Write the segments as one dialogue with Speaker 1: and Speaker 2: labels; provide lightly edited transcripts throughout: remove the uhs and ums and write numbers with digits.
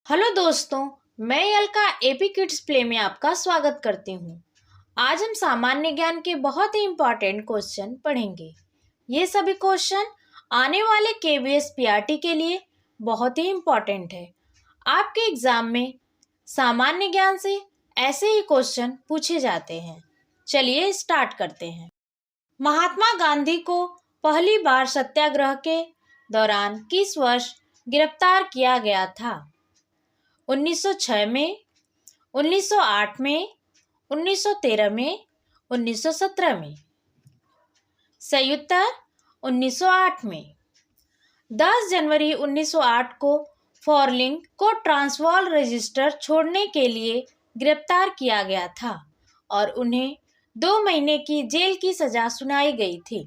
Speaker 1: Hello दोस्तों, मैं Alka AP kids play में आपका स्वागत करती हूँ। आज हम सामान्य ज्ञान के बहुत ही इम्पोर्टेंट क्वेश्चन पढ़ेंगे। ये सभी क्वेश्चन आने वाले केवीएस पीआरटी के लिए बहुत ही इम्पोर्टेंट है। आपके एग्जाम में सामान्य ज्ञान से ऐसे ही क्वेश्चन पूछे जाते हैं। चलिए स्टार्ट करते हैं। महात्मा गांधी को पहली बार सत्याग्रह के दौरान किस वर्ष गिरफ्तार किया गया था? 1906 में, 1908 में, 1913 में, 1917 में। सही उत्तर 1908 में। 10 जनवरी 1908 को फॉरलिंग को ट्रांसवाल रजिस्टर छोड़ने के लिए गिरफ्तार किया गया था और उन्हें 2 महीने की जेल की सजा सुनाई गई थी।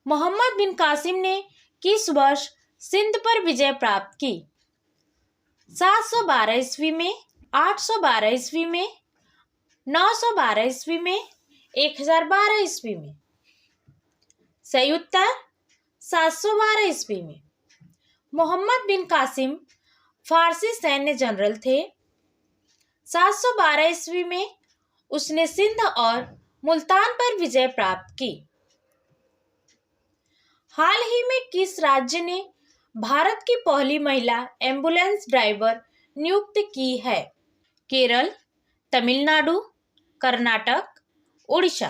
Speaker 1: मोहम्मद बिन कासिम ने किस वर्ष सिंध पर विजय प्राप्त की? 712 ईस्वी में, 812 ईस्वी में, 912 ईस्वी में, 1012 ईस्वी में। सही उत्तर 712 ईस्वी में। मोहम्मद बिन कासिम फारसी सैन्य जनरल थे। 712 ईस्वी में उसने सिंध और मुल्तान पर विजय प्राप्त की। हाल ही में किस राज्य ने भारत की पहली महिला एम्बुलेंस ड्राइवर नियुक्त की है? केरल, तमिलनाडु, कर्नाटक, उड़ीसा।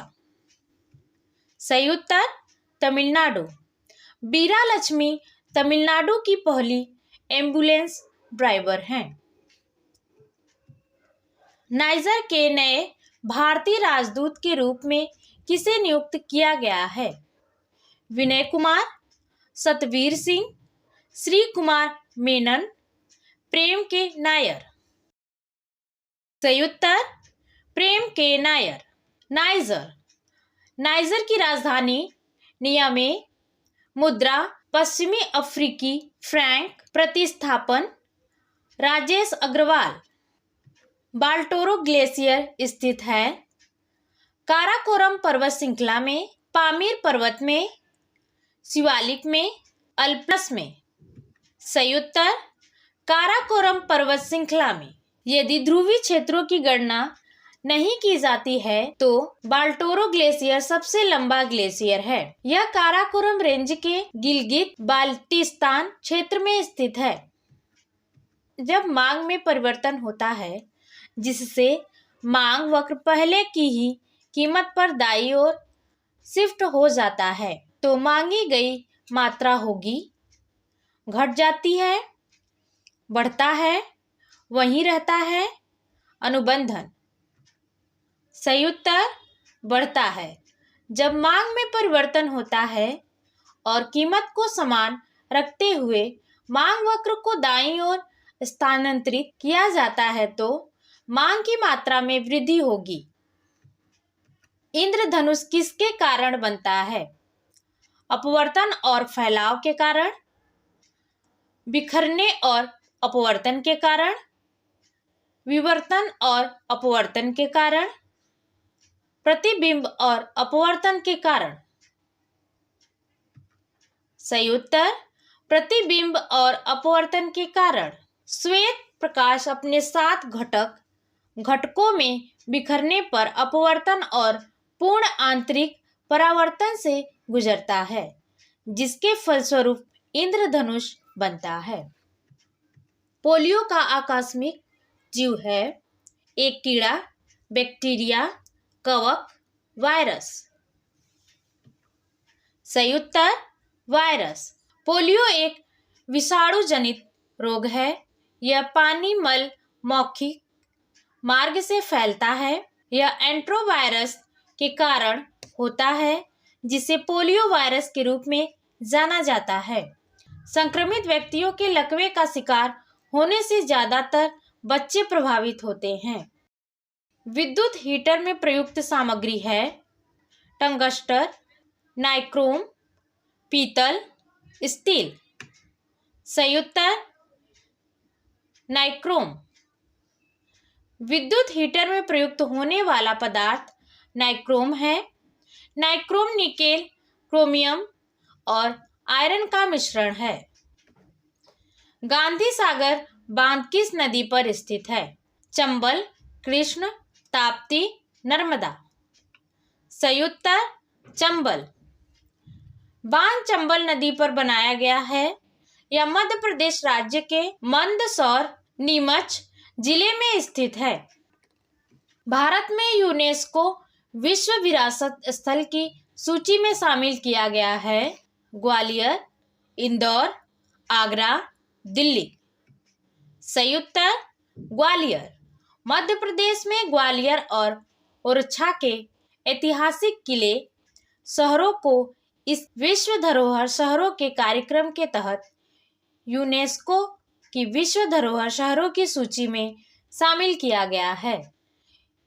Speaker 1: सही उत्तर तमिलनाडु। बीरा लक्ष्मी तमिलनाडु की पहली एम्बुलेंस ड्राइवर हैं। नाइजर के नए भारतीय राजदूत के रूप में किसे नियुक्त किया गया है? विनय कुमार, सतवीर सिंह, श्री कुमार मेनन, प्रेम के नायर। सही उत्तर प्रेम के नायर। नाइजर की राजधानी नियामे। मुद्रा पश्चिमी अफ्रीकी फ्रैंक। प्रतिस्थापन राजेश अग्रवाल। बाल्टोरो ग्लेशियर स्थित है काराकोरम पर्वत श्रृंखला में, पामीर पर्वत में, शिवालिक में, अल्प्स में। सही उत्तर काराकोरम पर्वत श्रृंखला में। यदि ध्रुवीय क्षेत्रों की गणना नहीं की जाती है तो बाल्टोरो ग्लेशियर सबसे लंबा ग्लेशियर है। यह काराकोरम रेंज के गिलगित बाल्टिस्तान क्षेत्र में स्थित है। जब मांग में परिवर्तन होता है जिससे मांग वक्र पहले की ही कीमत पर दाईं ओर शिफ्ट हो जाता है तो मांगी गई मात्रा होगी, घट जाती है, बढ़ता है, वहीं रहता है, अनुबंधन। सही उत्तर बढ़ता है। जब मांग में परिवर्तन होता है और कीमत को समान रखते हुए मांग वक्र को दाईं ओर स्थानांतरित किया जाता है तो मांग की मात्रा में वृद्धि होगी। इंद्रधनुष किसके कारण बनता है? अपवर्तन और फैलाव के कारण, बिखरने और अपवर्तन के कारण, विवर्तन और अपवर्तन के कारण, प्रतिबिंब और अपवर्तन के कारण। सही उत्तर प्रतिबिंब और अपवर्तन के कारण। श्वेत प्रकाश अपने 7 घटकों में बिखरने पर अपवर्तन और पूर्ण आंतरिक परावर्तन से गुजरता है जिसके फलस्वरूप इंद्रधनुष बनता है। पोलियो का आकस्मिक जीव है? एक कीड़ा, बैक्टीरिया, कवक, वायरस। सही उत्तर वायरस। पोलियो एक विषाणु जनित रोग है। यह पानी मल मौखिक मार्ग से फैलता है। यह एंट्रोवायरस के कारण होता है जिसे पोलियो वायरस के रूप में जाना जाता है। संक्रमित व्यक्तियों के लकवे का शिकार होने से ज्यादातर बच्चे प्रभावित होते हैं। विद्युत हीटर में प्रयुक्त सामग्री है? टंगस्टर, नाइक्रोम, पीतल, स्टील। सही उत्तर नाइक्रोम। विद्युत हीटर में प्रयुक्त होने वाला पदार्थ नाइक्रोम है। नाइक्रोम निकेल, क्रोमियम और आयरन का मिश्रण है। गांधी सागर बांध किस नदी पर स्थित है? चंबल, कृष्ण, ताप्ती, नर्मदा। सही उत्तर चंबल। बांध चंबल नदी पर बनाया गया है। यह मध्य प्रदेश राज्य के मंदसौर, नीमच जिले में स्थित है। भारत में यूनेस्को विश्व विरासत स्थल की सूची में शामिल किया गया है ग्वालियर, इंदौर, आगरा, दिल्ली। सही उत्तर ग्वालियर। मध्य प्रदेश में ग्वालियर और ओरछा के ऐतिहासिक किले शहरों को इस विश्व धरोहर शहरों के कार्यक्रम के तहत यूनेस्को की विश्व धरोहर शहरों की सूची में शामिल किया गया है।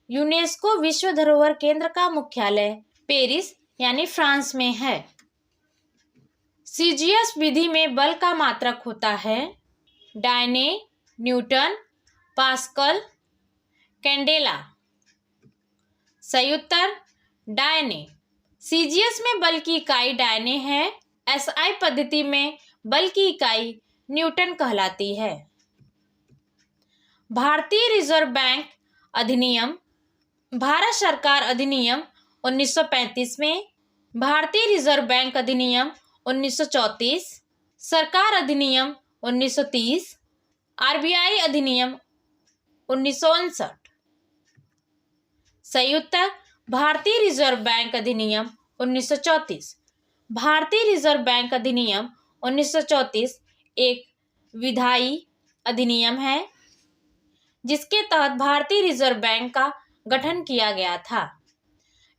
Speaker 1: यूनेस्को विश्व धरोहर केंद्र का मुख्यालय पेरिस यानी फ्रांस में है। सीजीएस विधि में बल का मात्रक होता है डायने, न्यूटन, पास्कल, कैंडेला। सही उत्तर डायने। सीजीएस में बल की इकाई डायने है। एसआई पद्धति में बल की इकाई न्यूटन कहलाती है। भारतीय रिजर्व बैंक अधिनियम, भारत सरकार अधिनियम 1935 में, भारतीय रिजर्व बैंक अधिनियम 1934, सरकार अधिनियम 1930, आरबीआई अधिनियम 1959। सही उत्तर भारतीय रिजर्व बैंक अधिनियम 1934। भारतीय रिजर्व बैंक अधिनियम 1934 एक विधायी अधिनियम है जिसके तहत भारतीय रिजर्व बैंक का गठन किया गया था।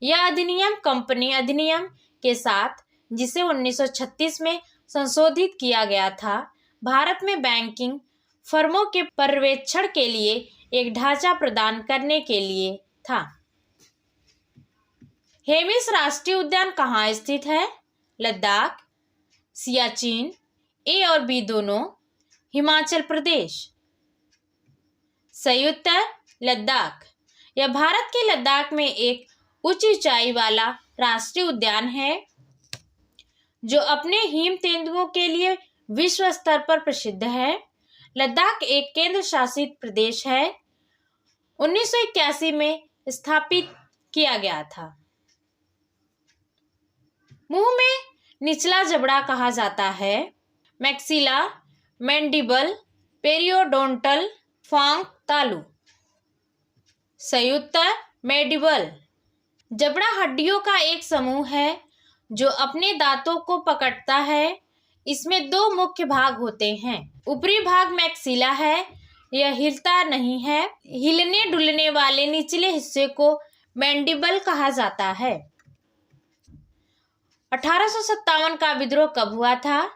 Speaker 1: यह अधिनियम कंपनी अधिनियम के साथ, जिसे 1936 में संशोधित किया गया था, भारत में बैंकिंग फर्मों के पर्यवेक्षण के लिए एक ढांचा प्रदान करने के लिए था। हेमिस राष्ट्रीय उद्यान कहाँ स्थित है? लद्दाख, सियाचिन, ए और बी दोनों, हिमाचल प्रदेश। सही उत्तर लद्दाख। यह भारत के लद्दाख में एक उच्च ऊंचाई वाला राष्ट्रीय उद्यान है जो अपने हिम तेंदुओं के लिए विश्व स्तर पर प्रसिद्ध है। लद्दाख एक केंद्र शासित प्रदेश है। 1981 में स्थापित किया गया था। मुंह में निचला जबड़ा कहा जाता है मैक्सिला, मैंडिबल, पेरियोडोंटल, फांक, तालु। सही उत्तर मैंडिबल। जबड़ा हड्डियों का एक समूह है जो अपने दांतों को पकड़ता है। इसमें दो मुख्य भाग होते हैं। ऊपरी भाग मैक्सिला है, यह हिलता नहीं है। हिलने डुलने वाले निचले हिस्से को मैंडिबल कहा जाता है। 1857 का विद्रोह कब हुआ था?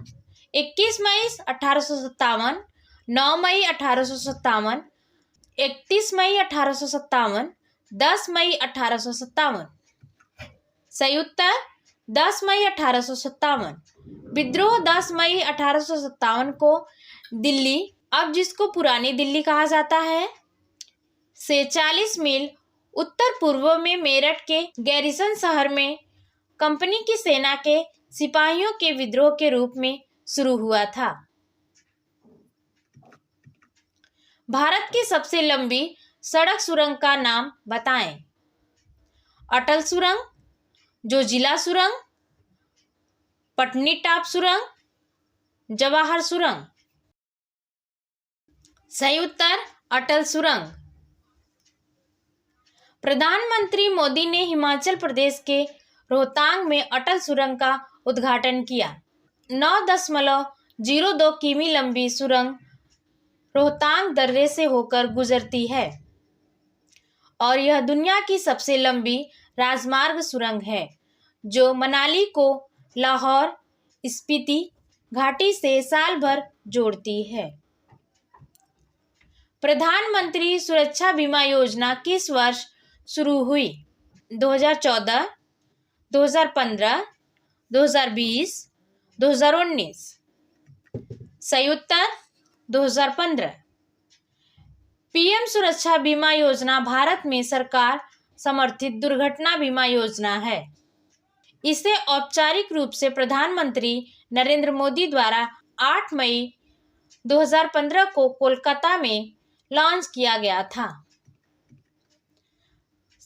Speaker 1: 21 मई 1857, 9 मई 1857, 31 मई 1857, 10 मई 1857। सही उत्तर 10 मई 1857। विद्रोह 10 मई 1857 को दिल्ली, अब जिसको पुरानी दिल्ली कहा जाता है, से 40 मील उत्तर पूर्व में मेरठ के गैरिसन शहर में कंपनी की सेना के सिपाहियों के विद्रोह के रूप में शुरू हुआ था। भारत की सबसे लंबी सड़क सुरंग का नाम बताएं। अटल सुरंग, जोजिला सुरंग, पटनीटाप सुरंग, जवाहर सुरंग। सही उत्तर अटल सुरंग। प्रधानमंत्री मोदी ने हिमाचल प्रदेश के रोहतांग में अटल सुरंग का उद्घाटन किया। 9.02 किमी लंबी सुरंग रोहतांग दर्रे से होकर गुजरती है और यह दुनिया की सबसे लंबी राजमार्ग सुरंग है जो मनाली को लाहौर स्पीति घाटी से साल भर जोड़ती है। प्रधानमंत्री सुरक्षा बीमा योजना किस वर्ष शुरू हुई? 2014, 2015, 2020, 2019। सही उत्तर 2015। पीएम सुरक्षा बीमा योजना भारत में सरकार समर्थित दुर्घटना बीमा योजना है। इसे औपचारिक रूप से प्रधानमंत्री नरेंद्र मोदी द्वारा 8 मई 2015 को कोलकाता में लॉन्च किया गया था।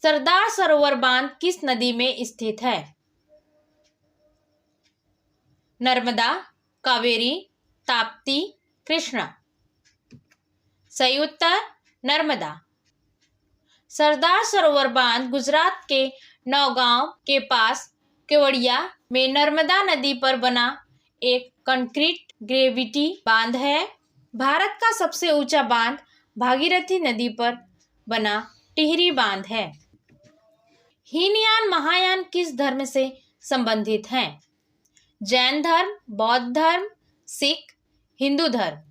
Speaker 1: सरदार सरोवर बांध किस नदी में स्थित है? नर्मदा, कावेरी, ताप्ती, कृष्णा। सही उत्तर नर्मदा। सरदार सरोवर बांध गुजरात के नौगांव के पास केवड़िया में नर्मदा नदी पर बना एक कंक्रीट ग्रेविटी बांध है। भारत का सबसे ऊंचा बांध भागीरथी नदी पर बना टिहरी बांध है। हीनयान महायान किस धर्म से संबंधित हैं? जैन धर्म, बौद्ध धर्म, सिख, हिंदू धर्म।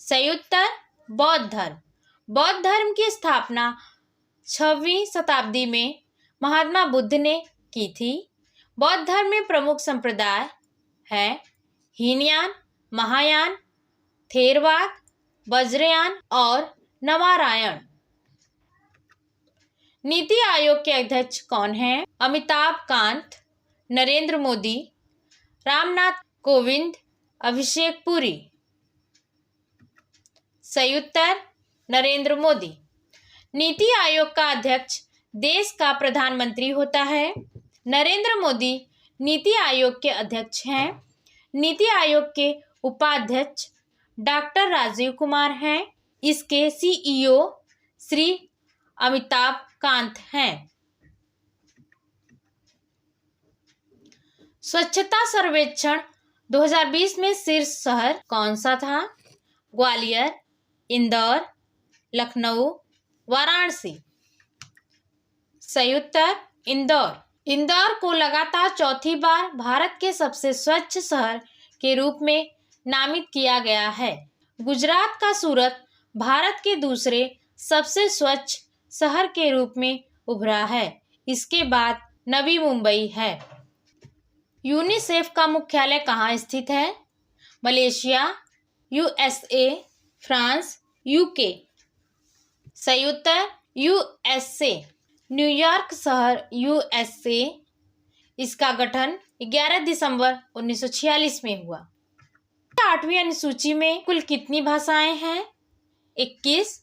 Speaker 1: सही उत्तर बौद्ध धर्म। बौद्ध धर्म की स्थापना 6वीं शताब्दी में महात्मा बुद्ध ने की थी। बौद्ध धर्म में प्रमुख संप्रदाय हैं हीनयान, महायान, थेरवाद, वज्रयान और नवारायण। नीति आयोग के अध्यक्ष कौन हैं? अमिताभ कांत, नरेंद्र मोदी, रामनाथ कोविंद, अभिषेक पुरी। सही उत्तर नरेंद्र मोदी। नीति आयोग का अध्यक्ष देश का प्रधानमंत्री होता है। नरेंद्र मोदी नीति आयोग के अध्यक्ष हैं। नीति आयोग के उपाध्यक्ष डॉक्टर राजीव कुमार हैं। इसके सीईओ श्री अमिताभ कांत हैं। स्वच्छता सर्वेक्षण 2020 में शीर्ष शहर कौन सा था? ग्वालियर, इंदौर, लखनऊ, वाराणसी। सही उत्तर इंदौर। इंदौर को लगातार चौथी बार भारत के सबसे स्वच्छ शहर के रूप में नामित किया गया है। गुजरात का सूरत भारत के दूसरे सबसे स्वच्छ शहर के रूप में उभरा है। इसके बाद नवी मुंबई है। यूनिसेफ का मुख्यालय कहाँ स्थित है? Malaysia, USA, France, UK. सही उत्तर यूएसए। न्यूयॉर्क शहर यूएसए। इसका गठन 11 दिसंबर 1946 में हुआ। 8वीं अनुसूची में कुल कितनी भाषाएं हैं? 21,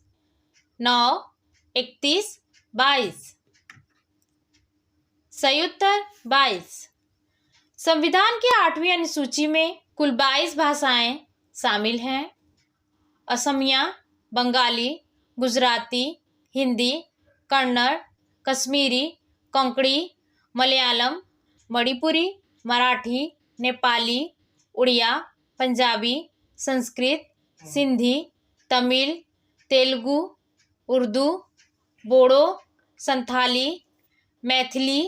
Speaker 1: 9, 31, 22। सही उत्तर 22। संविधान की 8वीं अनुसूची में कुल 22 भाषाएं शामिल हैं। असमिया, बंगाली, गुजराती, हिंदी, कन्नड़, कश्मीरी, कोंकणी, मलयालम, मणिपुरी, मराठी, नेपाली, उड़िया, पंजाबी, संस्कृत, सिंधी, तमिल, तेलुगु, उर्दू, बोडो, संथाली, मैथिली,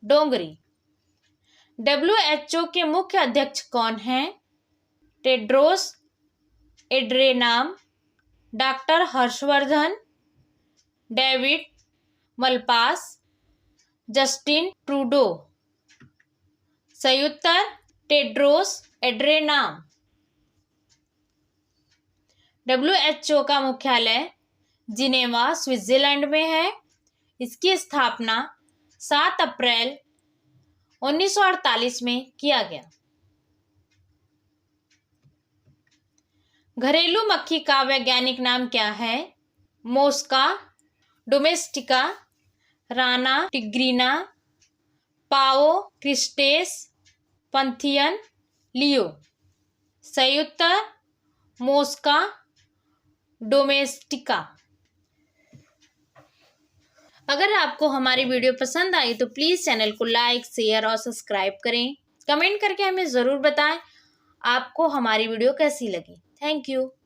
Speaker 1: डोगरी। WHO के मुख्य अध्यक्ष कौन हैं? Tedros Adhanom, doctor Harshvardhan, David Malpass, Justin Trudeau. सही उत्तर टेड्रोस एड्रेनाम। WHO का मुख्यालय जिनेवा, स्विट्जरलैंड में है। इसकी स्थापना 7 अप्रैल 1948 में किया गया। घरेलू मक्खी का वैज्ञानिक नाम क्या है? मोस्का डोमेस्टिका, राना टिग्रीना, पाओ क्रिस्टेस, पंथियन लियो। सही उत्तर मोस्का डोमेस्टिका। अगर आपको हमारी वीडियो पसंद आई तो प्लीज़ चैनल को लाइक, शेयर और सब्सक्राइब करें। कमेंट करके हमें ज़रूर बताएं आपको हमारी वीडियो कैसी लगी। Thank you.